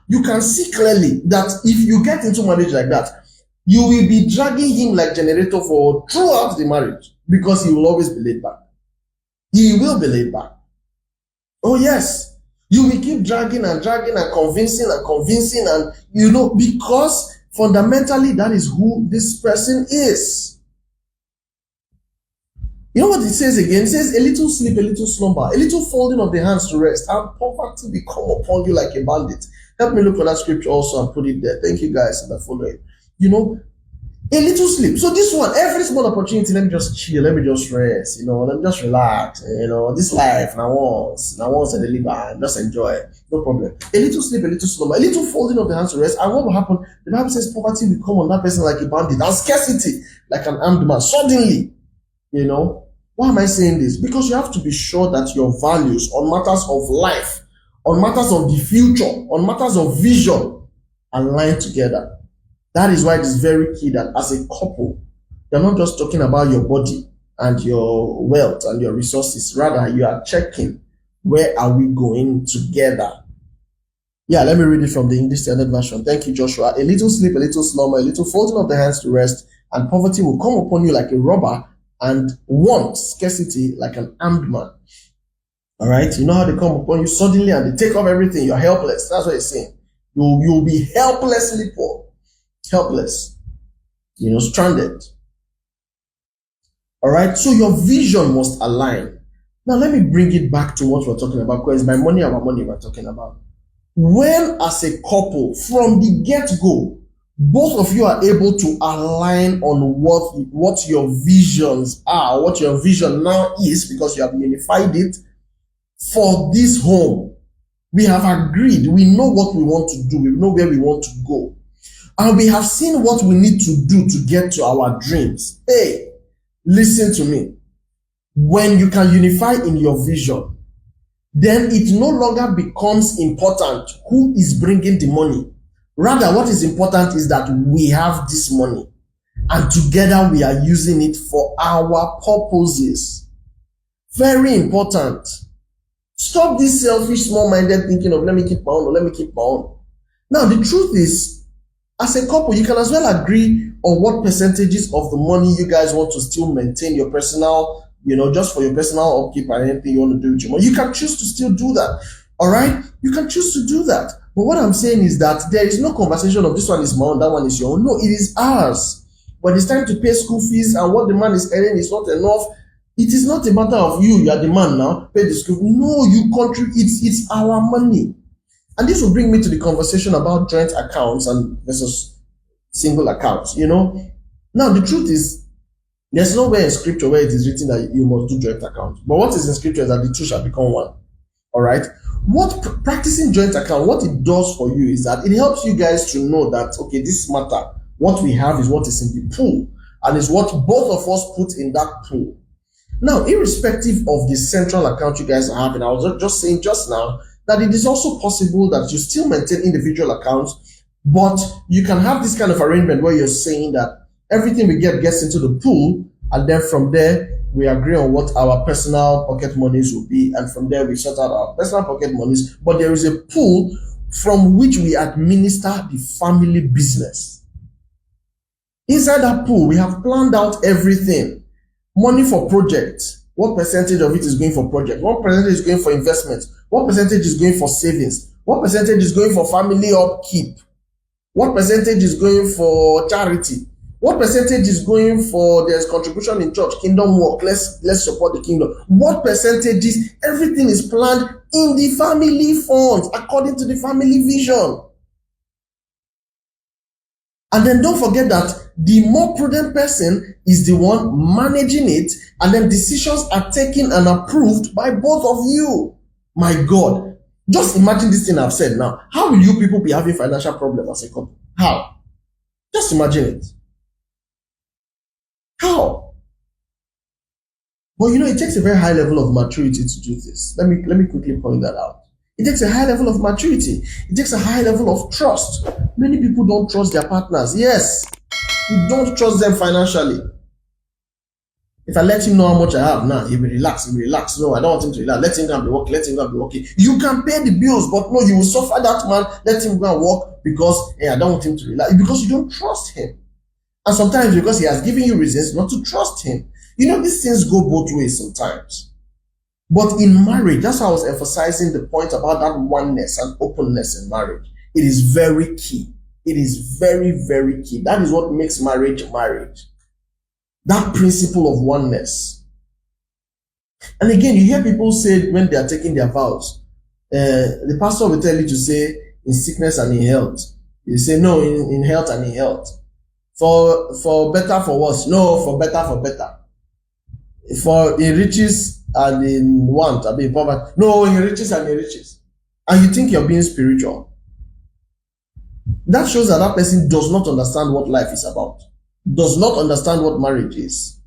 You can see clearly that if you get into marriage like that, you will be dragging him like generator for throughout the marriage, because he will always be laid back. He will be laid back. Oh yes. You will keep dragging and convincing and because fundamentally that is who this person is. You know what it says again? It says, a little sleep, a little slumber, a little folding of the hands to rest, and poverty will come upon you like a bandit. Help me look for that scripture also and put it there. Thank you guys for following. A little sleep. So this one, every small opportunity, let me just chill, let me just rest, let me just relax. This life, now once I deliver and just enjoy it. No problem. A little sleep, a little slumber, a little folding of the hands to rest. And what will happen? The Bible says poverty will come on that person like a bandit, and scarcity like an armed man. Suddenly, why am I saying this? Because you have to be sure that your values on matters of life, on matters of the future, on matters of vision align together. That is why it is very key that as a couple, you're not just talking about your body and your wealth and your resources. Rather, you are checking, where are we going together? Yeah, let me read it from the English Standard Version. Thank you, Joshua. A little sleep, a little slumber, a little folding of the hands to rest, and poverty will come upon you like a robber, and want, scarcity, like an armed man. All right? You know how they come upon you suddenly and they take off everything. You're helpless. That's what it's saying. You'll be helplessly poor. Helpless, stranded. All right, so your vision must align. Now let me bring it back to what we're talking about, because it's my money, our money we're talking about. When as a couple, from the get-go, both of you are able to align on what your visions are, what your vision now is, because you have unified it for this home. We have agreed, we know what we want to do, we know where we want to go. And we have seen what we need to do to get to our dreams. Hey, listen to me. When you can unify in your vision, then it no longer becomes important who is bringing the money. Rather, what is important is that we have this money, and together we are using it for our purposes. Very important. Stop this selfish, small-minded thinking of let me keep my own or let me keep my own. Now, the truth is, as a couple, you can as well agree on what percentages of the money you guys want to still maintain your personal, just for your personal upkeep and anything you want to do with your money. You can choose to still do that. All right? You can choose to do that. But what I'm saying is that there is no conversation of this one is my own, that one is your own. No, it is ours. When it's time to pay school fees and what the man is earning is not enough, it is not a matter of you are the man now, pay the school. No, you contribute. It's our money. And this will bring me to the conversation about joint accounts and versus single accounts. Now the truth is, there's nowhere in scripture where it is written that you must do joint accounts. But what is in scripture is that the two shall become one. All right. What practicing joint account, what it does for you is that it helps you guys to know that, okay, this matter, what we have is what is in the pool, and is what both of us put in that pool. Now, irrespective of the central account you guys are having, I was just saying just now that it is also possible that you still maintain individual accounts, but you can have this kind of arrangement where you're saying that everything we get gets into the pool, and then from there we agree on what our personal pocket monies will be, and from there we sort out our personal pocket monies, but there is a pool from which we administer the family business. Inside that pool, we have planned out everything. Money for projects. What percentage of it is going for project? What percentage is going for investment? What percentage is going for savings? What percentage is going for family upkeep? What percentage is going for charity? What percentage is going for there's contribution in church, kingdom work, let's support the kingdom? What percentages? Everything is planned in the family funds according to the family vision. And then don't forget that the more prudent person is the one managing it, and then decisions are taken and approved by both of you. My God, just imagine this thing I've said now. How will you people be having financial problems as a couple? How? Just imagine it. How? But it takes a very high level of maturity to do this. Let me quickly point that out. It takes a high level of maturity. It takes a high level of trust. Many people don't trust their partners. Yes, you don't trust them financially. If I let him know how much I have now, he'll be relaxed. No, I don't want him to relax. Let him go and be working. You can pay the bills, but no, you will suffer that man. Let him go and work because I don't want him to relax. Because you don't trust him. And sometimes because he has given you reasons not to trust him. These things go both ways sometimes. But in marriage, that's why I was emphasizing the point about that oneness and openness in marriage. It is very key. It is very, very key. That is what makes marriage marriage. That principle of oneness. And again, you hear people say when they are taking their vows, the pastor will tell you to say in sickness and in health. You say no, in health and in health. For better, for worse. No, for better, for better. For in riches and in want, in poverty. No, in riches and in riches. And you think you're being spiritual. That shows that person does not understand what life is about. Does not understand what marriage is.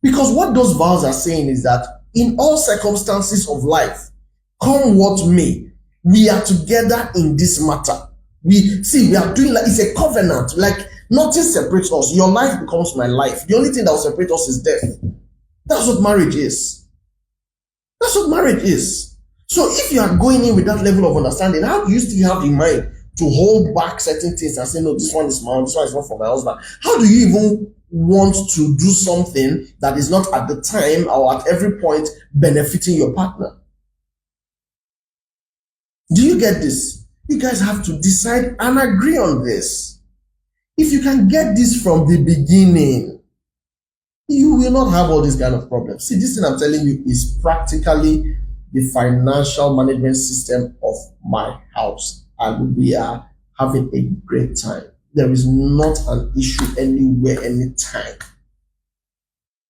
Because what those vows are saying is that in all circumstances of life, come what may, we are together in this matter. We are doing it's a covenant. Nothing separates us. Your life becomes my life. The only thing that will separate us is death. That's what marriage is. That's what marriage is. So if you are going in with that level of understanding, how do you still have in mind to hold back certain things and say, no, this one is my own, this one is not for my husband? How do you even want to do something that is not at the time or at every point benefiting your partner? Do you get this? You guys have to decide and agree on this. If you can get this from the beginning, you will not have all these kind of problems. See, this thing I'm telling you is practically the financial management system of my house. And we are having a great time. There is not an issue anywhere, anytime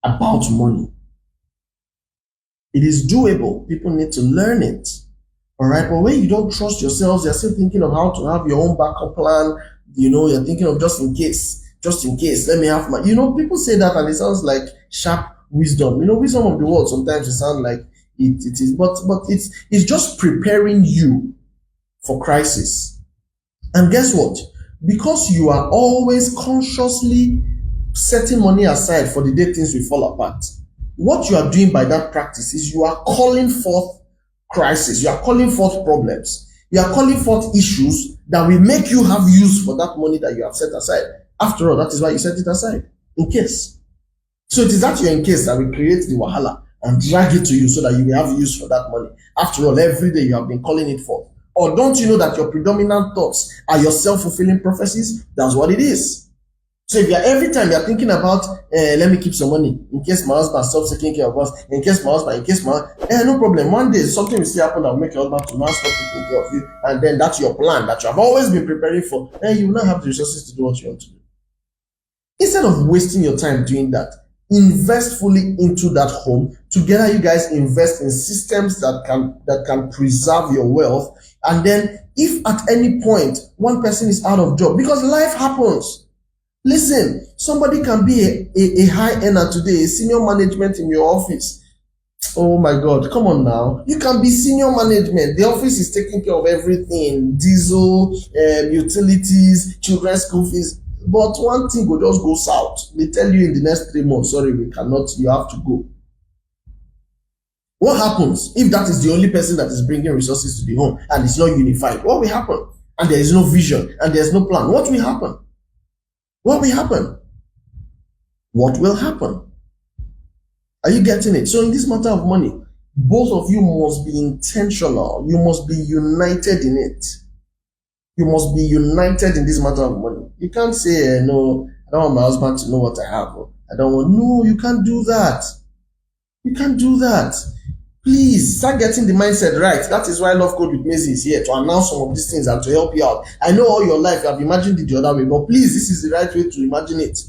about money. It is doable. People need to learn it. All right. But when you don't trust yourselves, you're still thinking of how to have your own backup plan. You're thinking of just in case, let me have my, people say that and it sounds like sharp wisdom. Wisdom of the world, sometimes it sounds like it is, but it's just preparing you for crisis. And guess what? Because you are always consciously setting money aside for the day things will fall apart, what you are doing by that practice is you are calling forth crisis, you are calling forth problems, you are calling forth issues that will make you have use for that money that you have set aside. After all, that is why you set it aside, in case. So it is that you're in case that will create the wahala and drag it to you so that you will have use for that money. After all, every day you have been calling it forth. Or don't you know that your predominant thoughts are your self-fulfilling prophecies? That's what it is. So if every time you're thinking about, let me keep some money in case my husband stops taking care of us, no problem. One day something will still happen that will make your husband to now stop taking care of you, and then that's your plan that you have always been preparing for, and you will not have the resources to do what you want to do. Instead of wasting your time doing that, invest fully into that home. Together, you guys invest in systems that can preserve your wealth. And then, if at any point one person is out of job, because life happens. Listen, somebody can be a high earner today, a senior management in your office. Oh my God, come on now. You can be senior management. The office is taking care of everything, diesel, utilities, children's school fees. But one thing will just go south. They tell you in the next 3 months, sorry, we cannot, you have to go. What happens if that is the only person that is bringing resources to the home and it's not unified? What will happen? And there is no vision and there is no plan. What will happen? What will happen? What will happen? Are you getting it? So in this matter of money, both of you must be intentional. You must be united in it. You must be united in this matter of money. You can't say, no, I don't want my husband to know what I have. I don't want, no, you can't do that. You can't do that. Please start getting the mindset right. That is why Love Code with Mayzy is here, to announce some of these things and to help you out. I know all your life you have imagined it the other way, but please, this is the right way to imagine it.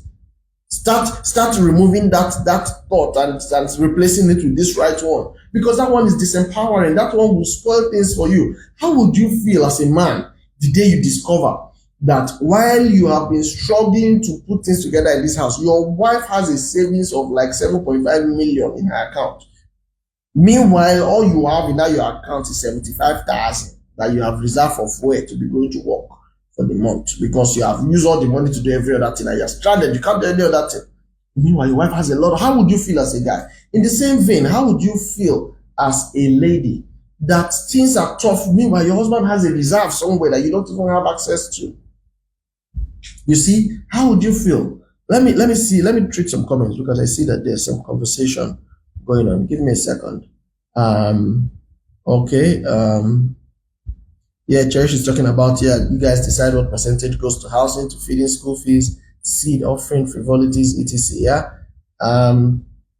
Start removing that thought and replacing it with this right one, because that one is disempowering. That one will spoil things for you. How would you feel as a man the day you discover that while you have been struggling to put things together in this house, your wife has a savings of like 7.5 million in her account? Meanwhile, all you have in that your account is 75,000 that you have reserved for fuel to be going to work for the month, because you have used all the money to do every other thing and you're stranded. You can't do any other thing. Meanwhile, your wife has a lot. How would you feel as a guy? In the same vein, how would you feel as a lady that things are tough? Meanwhile, your husband has a reserve somewhere that you don't even have access to. You see, how would you feel? Let me treat some comments, because I see that there's some conversation going on. Give me a second. Okay. Yeah, Cherish is talking about, you guys decide what percentage goes to housing, to feeding, school fees, seed, offering, frivolities, etc.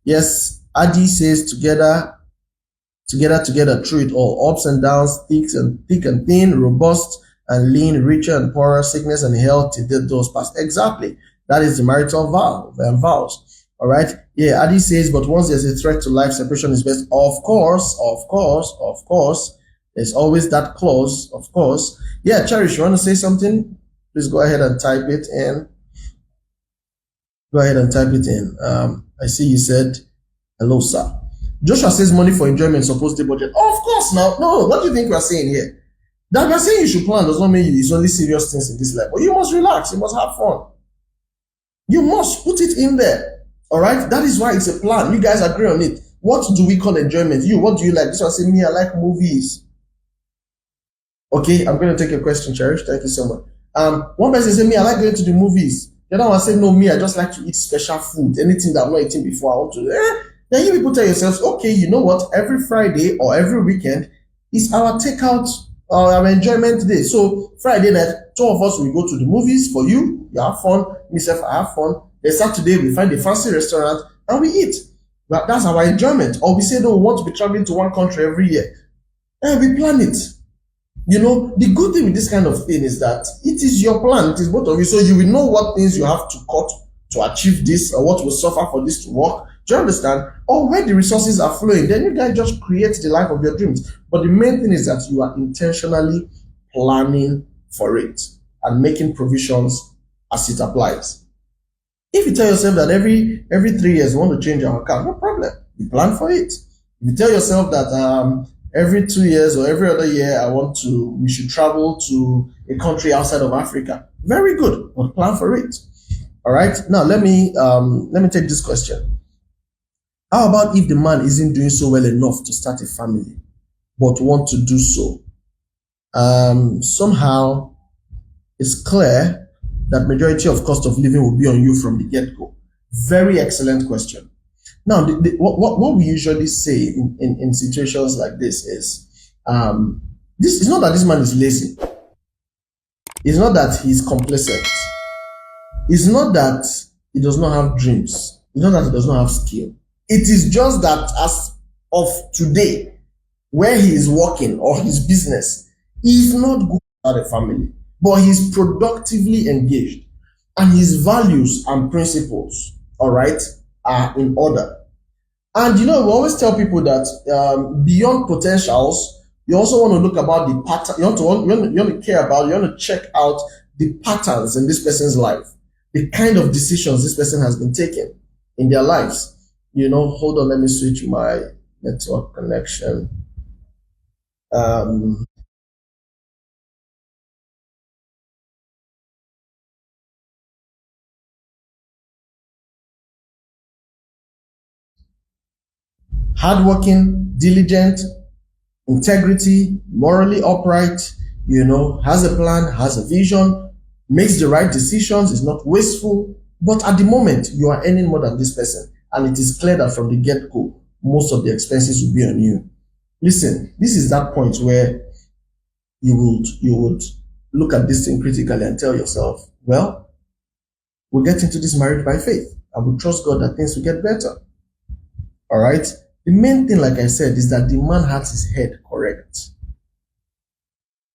Yes, Adi says together through it all, ups and downs, thick and thin, robust and lean, richer and poorer, sickness and health, till those past. Exactly. That is the marital vows. All right. Yeah, Adi says, but once there's a threat to life, separation is best. Of course. There's always that clause, of course. Yeah, Cherish, you want to say something? Please go ahead and type it in. I see you said, hello, sir. Joshua says money for enjoyment, supposed to budget. Of course now. No, what do you think we're saying here? That we're saying you should plan does not mean it's only serious things in this life. But you must relax. You must have fun. You must put it in there. All right? That is why it's a plan. You guys agree on it. What do we call enjoyment? You, what do you like? This one say, me, I like movies. Okay, I'm going to take a question, Cherish. Thank you so much. One person say, me, I like going to the movies. The other one say, no, me, I just like to eat special food. Anything that I'm not eating before, I want to. Then you people tell yourselves, okay, you know what? Every Friday or every weekend is our takeout or our enjoyment day. So Friday night, two of us will go to the movies. For you, you have fun. Myself, I have fun. Then Saturday, we find a fancy restaurant and we eat. But that's our enjoyment. Or we say, no, we want to be traveling to one country every year. And we plan it. You know, the good thing with this kind of thing is that it is your plan. It is both of you. So you will know what things you have to cut to achieve this, or what will suffer for this to work. Do you understand? Or where the resources are flowing, then you guys just create the life of your dreams. But the main thing is that you are intentionally planning for it and making provisions as it applies. If you tell yourself that every 3 years you want to change your account, no problem. You plan for it. If you tell yourself that every 2 years or every other year we should travel to a country outside of Africa, very good. But plan for it. All right. Now let me take this question. How about if the man isn't doing so well enough to start a family, but want to do so? Somehow it's clear that majority of cost of living will be on you from the get-go. Very excellent question. Now, what we usually say in situations like this is, this is not that this man is lazy. It's not that he's complacent. It's not that he does not have dreams. It's not that he does not have skill. It is just that as of today, where he is working or his business, he is not good at a family, but he's productively engaged and his values and principles, all right, are in order. And you know, we always tell people that beyond potentials, you also want to look about the pattern. You want to care about, you want to check out the patterns in this person's life, the kind of decisions this person has been taking in their lives. You know, hold on, let me switch my network connection. Hardworking, diligent, integrity, morally upright, you know, has a plan, has a vision, makes the right decisions, is not wasteful. But at the moment, you are earning more than this person. And it is clear that from the get-go, most of the expenses will be on you. Listen, this is that point where you would look at this thing critically and tell yourself, well, We'll get into this marriage by faith, and we'll trust God that things will get better. All right? The main thing, like I said, is that the man has his head correct.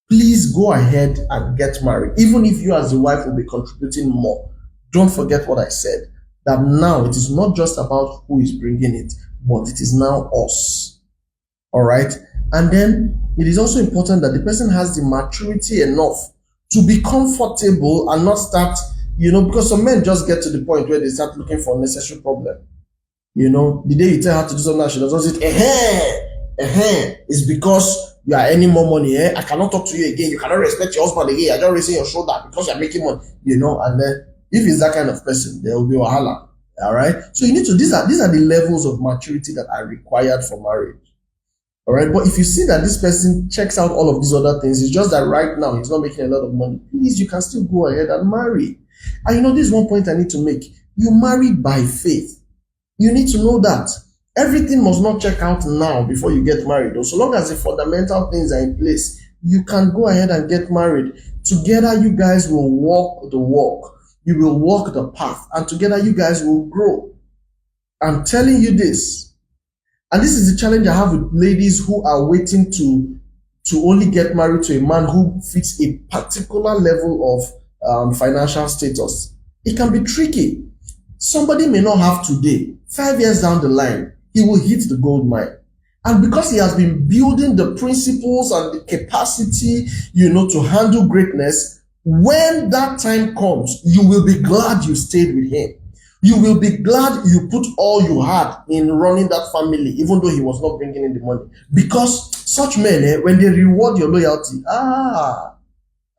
Please go ahead and get married. Even if you as the wife will be contributing more, don't forget what I said, that now it is not just about who is bringing it, but it is now us. All right? And then it is also important that the person has the maturity enough to be comfortable and not start, because some men just get to the point where they start looking for unnecessary problem. The day you tell her to do something, she doesn't say, it's because you are earning more money, I cannot talk to you again. You cannot respect your husband again. You're just raising your shoulder because you're making money, and then if it's that kind of person, there will be wahala. All right. So you need to, these are the levels of maturity that are required for marriage. All right. But if you see that this person checks out all of these other things, it's just that right now he's not making a lot of money, please, you can still go ahead and marry. And this is one point I need to make. You marry by faith. You need to know that everything must not check out now before you get married. So long as the fundamental things are in place, you can go ahead and get married. Together, you guys will walk the walk. You will walk the path, and together you guys will grow. I'm telling you this. And this is the challenge I have with ladies who are waiting to only get married to a man who fits a particular level of financial status. It can be tricky. Somebody may not have today. 5 years down the line, he will hit the gold mine. And because he has been building the principles and the capacity, to handle greatness, when that time comes, you will be glad you stayed with him. You will be glad you put all you had in running that family, even though he was not bringing in the money. Because such men, when they reward your loyalty,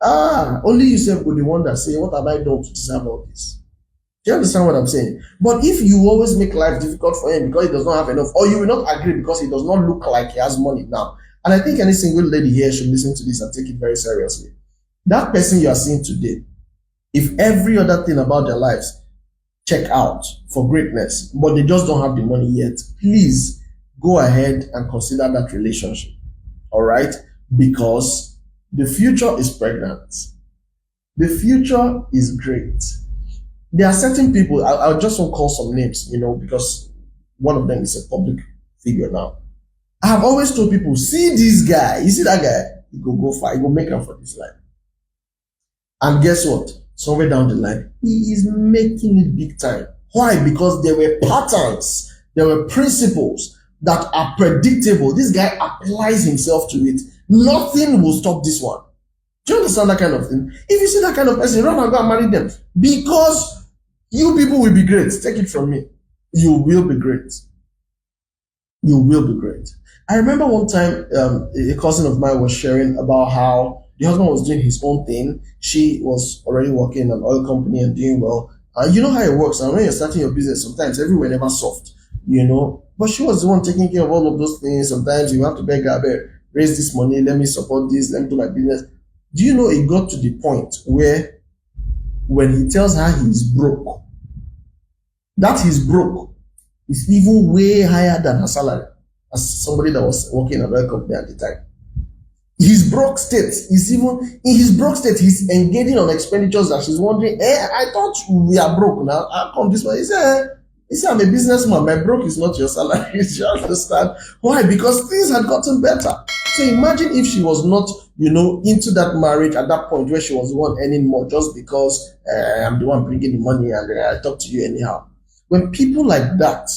only yourself will be the one that say, what have I done to deserve all this? Do you understand what I'm saying? But if you always make life difficult for him because he does not have enough, or you will not agree because he does not look like he has money now, and I think any single lady here should listen to this and take it very seriously. That person you are seeing today, if every other thing about their lives check out for greatness, but they just don't have the money yet, please go ahead and consider that relationship. All right? Because the future is pregnant. The future is great. There are certain people, I just won't call some names, because one of them is a public figure now. I have always told people, see this guy, you see that guy, he go far, he go make up for this life. And guess what? Somewhere down the line, he is making it big time. Why? Because there were patterns, there were principles that are predictable. This guy applies himself to it. Nothing will stop this one. Do you understand that kind of thing? If you see that kind of person, run and go and marry them. Because you people will be great. Take it from me. You will be great. You will be great. I remember one time a cousin of mine was sharing about how the husband was doing his own thing. She was already working in an oil company and doing well. And you know how it works. And when you're starting your business, sometimes everywhere never soft, But she was the one taking care of all of those things. Sometimes you have to beg her, raise this money, let me support this, let me do my business. Do you know it got to the point where when he tells her he's broke, that he's broke is even way higher than her salary as somebody that was working at a oil company at the time. His broke state is even, in his broke state, he's engaging on expenditures that she's wondering, I thought we are broke now. How come this one? He said, I'm a businessman. My broke is not your salary. You understand? Why? Because things had gotten better. So imagine if she was not, into that marriage at that point where she was the one earning more just because I'm the one bringing the money and I talk to you anyhow. When people like that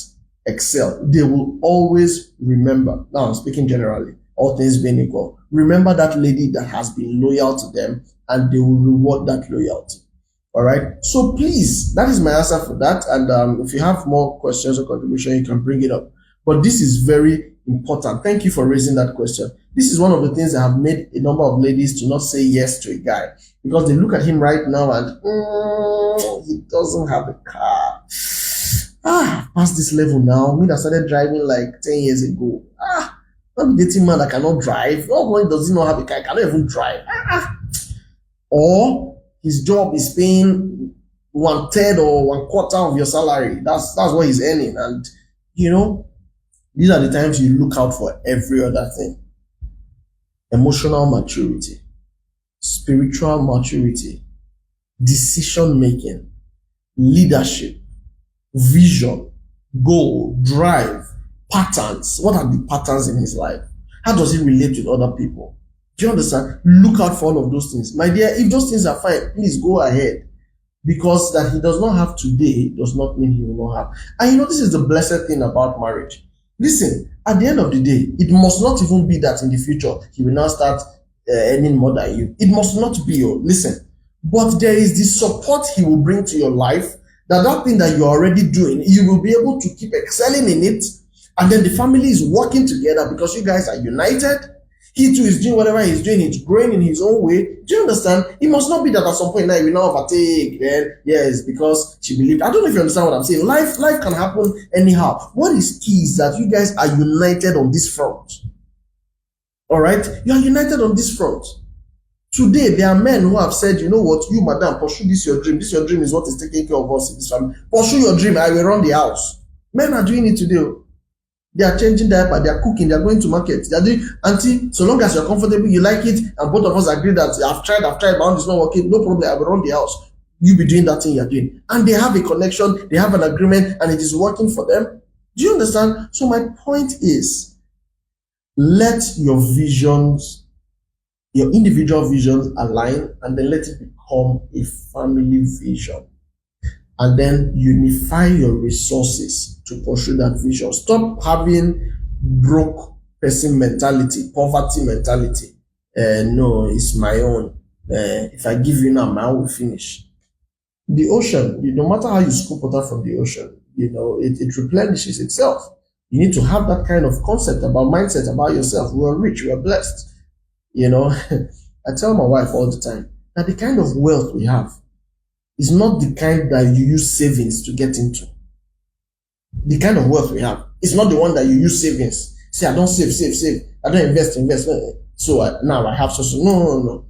excel, they will always remember. Now I'm speaking generally, all things being equal. Remember that lady that has been loyal to them, and they will reward that loyalty. All right. So please, that is my answer for that. And if you have more questions or contribution, you can bring it up. But this is very important. Thank you for raising that question. This is one of the things that have made a number of ladies to not say yes to a guy, because they look at him right now and he doesn't have a car. Past this level now. Me that started driving like 10 years ago. I'm dating man that cannot drive. Not only does he not have a car, he cannot even drive. Or his job is paying 1/3 or 1/4 of your salary. That's what he's earning. And these are the times you look out for every other thing. Emotional maturity, spiritual maturity, decision making. leadership, vision, goal, drive, patterns. What are the patterns in his life? How does he relate with other people? Do you understand? Look out for all of those things. My dear, if those things are fine, please go ahead. Because that he does not have today does not mean he will not have. And this is the blessed thing about marriage. Listen, at the end of the day, it must not even be that in the future he will now start earning more than you. It must not be. Listen, but there is the support he will bring to your life, that thing that you're already doing, you will be able to keep excelling in it, and then the family is working together because you guys are united. He too is doing whatever he's doing. He's growing in his own way. Do you understand? It must not be that at some point now he will now overtake. Then yes, because she believed. I don't know if you understand what I'm saying. Life can happen anyhow. What is key is that you guys are united on this front. All right, you are united on this front. Today there are men who have said, you know what, you madam, pursue this your dream. This your dream is what is taking care of us in this family. Pursue your dream. I will run the house. Men are doing it today. They are changing diaper, they are cooking, they are going to market, they are doing, auntie, so long as you're comfortable, you like it, and both of us agree that I've tried, but it's not working, no problem, I will run the house. You be doing that thing you're doing. And they have a connection, they have an agreement, and it is working for them. Do you understand? So my point is, let your visions, your individual visions align, and then let it become a family vision. And then unify your resources to pursue that vision. Stop having broke person mentality, poverty mentality. No, it's my own. If I give you now, my own will finish. The ocean, no matter how you scoop water from the ocean, it replenishes itself. You need to have that kind of concept about mindset about yourself. We are rich, we are blessed. I tell my wife all the time that the kind of wealth we have is not the kind that you use savings to get into. The kind of wealth we have is not the one that you use savings. Say, I don't save. I don't invest. So now I have so. No.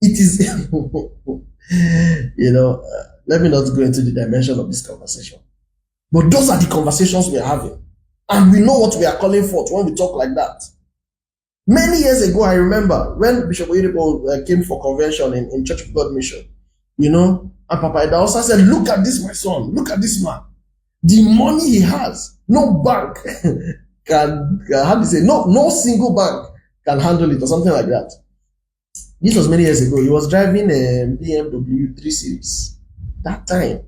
It is, let me not go into the dimension of this conversation. But those are the conversations we are having. And we know what we are calling for when we talk like that. Many years ago, I remember when Bishop Oyedepo came for convention in Church of God Mission, and Papa also said, look at this, my son, look at this man. The money he has, no bank can how do you say, no single bank can handle it or something like that. This was many years ago. He was driving a BMW 3 Series that time.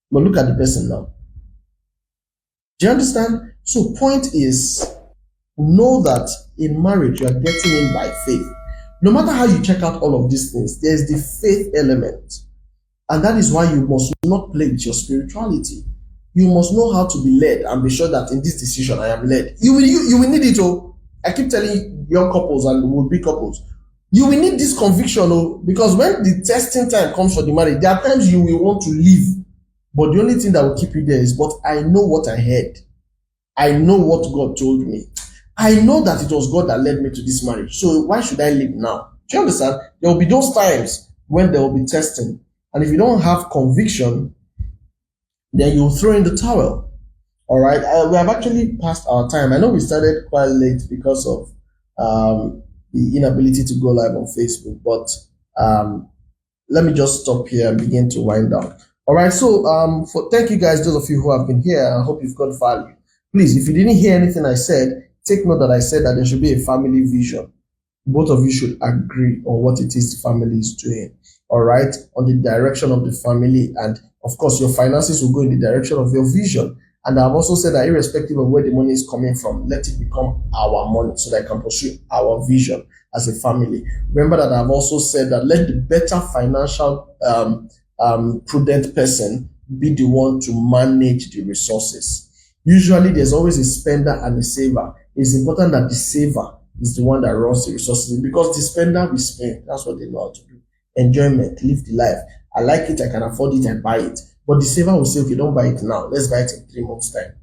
But look at the person now. Do you understand? So point is, know that in marriage, you are getting in by faith. No matter how you check out all of these things, there's the faith element. And that is why you must not play with your spirituality. You must know how to be led and be sure that in this decision I am led. You will need it. I keep telling young couples and would-be couples, you will need this conviction, because when the testing time comes for the marriage, there are times you will want to leave. But the only thing that will keep you there is, but I know what I heard. I know what God told me. I know that it was God that led me to this marriage. So why should I leave now? Do you understand? There will be those times when there will be testing. And if you don't have conviction, then you'll throw in the towel. All right. We have actually passed our time. I know we started quite late because of the inability to go live on Facebook, but let me just stop here and begin to wind down. All right. So thank you guys, those of you who have been here. I hope you've got value. Please, if you didn't hear anything I said, take note that I said that there should be a family vision. Both of you should agree on what it is the family is doing. All right, on the direction of the family, and of course your finances will go in the direction of your vision. And I've also said that irrespective of where the money is coming from, let it become our money so that I can pursue our vision as a family. Remember that I've also said that let the better financial prudent person be the one to manage the resources. Usually there's always a spender and a saver. It's important that the saver is the one that runs the resources, because the spender will spend. That's what they know how to do. Enjoyment, live the life. I like it, I can afford it, I buy it. But the saver will say, okay, don't buy it now. Let's buy it in 3 months' time.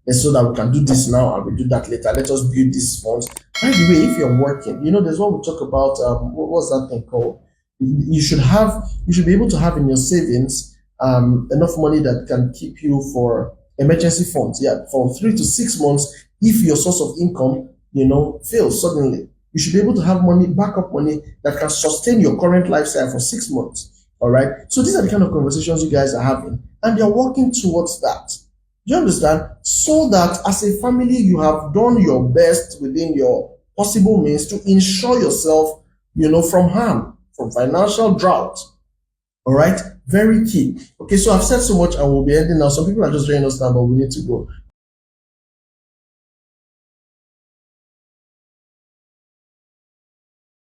So that we can do this now and we do that later. Let us build these funds. By the way, if you're working, there's what we talk about. What's that thing called? You should be able to have in your savings enough money that can keep you for emergency funds. Yeah, for 3 to 6 months. If your source of income, fails suddenly, you should be able to have money, backup money that can sustain your current lifestyle for 6 months. All right. So these are the kind of conversations you guys are having, and you're working towards that. Do you understand? So that as a family, you have done your best within your possible means to ensure yourself, from harm, from financial drought. All right. Very key. Okay. So I've said so much and we'll be ending now. Some people are just joining us now, but we need to go.